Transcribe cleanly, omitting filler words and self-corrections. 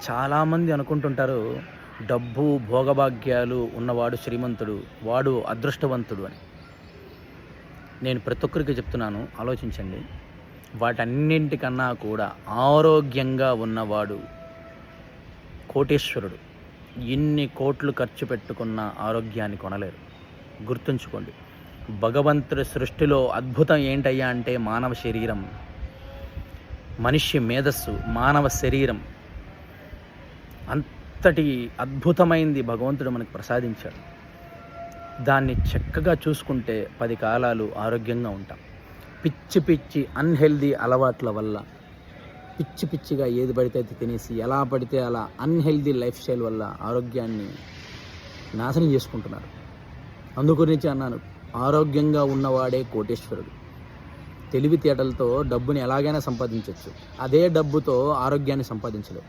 చాలామంది అనుకుంటుంటారు, డబ్బు, భోగభాగ్యాలు ఉన్నవాడు శ్రీమంతుడు, వాడు అదృష్టవంతుడు అని. నేను ప్రతి ఒక్కరికి చెప్తున్నాను, ఆలోచించండి. వాటన్నింటికన్నా కూడా ఆరోగ్యంగా ఉన్నవాడు కోటీశ్వరుడు. ఎన్ని కోట్లు ఖర్చు పెట్టుకున్న ఆరోగ్యాన్ని కొనలేరు. గుర్తుంచుకోండి. భగవంతుడి సృష్టిలో అద్భుతం ఏంటయ్యా అంటే మానవ శరీరం, మనిషి మేధస్సు, మానవ శరీరం అంతటి అద్భుతమైంది భగవంతుడు మనకు ప్రసాదించాడు. దాన్ని చక్కగా చూసుకుంటే 10 కాలాలు ఆరోగ్యంగా ఉంటాం. పిచ్చి పిచ్చి అన్హెల్దీ అలవాట్ల వల్ల, పిచ్చి పిచ్చిగా ఏది పడితే అది తినేసి ఎలా పడితే అలా అన్హెల్దీ లైఫ్ స్టైల్ వల్ల ఆరోగ్యాన్ని నాశనం చేసుకుంటున్నారు. అందుగురించి అన్నాను, ఆరోగ్యంగా ఉన్నవాడే కోటీశ్వరుడు. తెలివితేటలతో డబ్బుని ఎలాగైనా సంపాదించవచ్చు, అదే డబ్బుతో ఆరోగ్యాన్ని సంపాదించలేవు.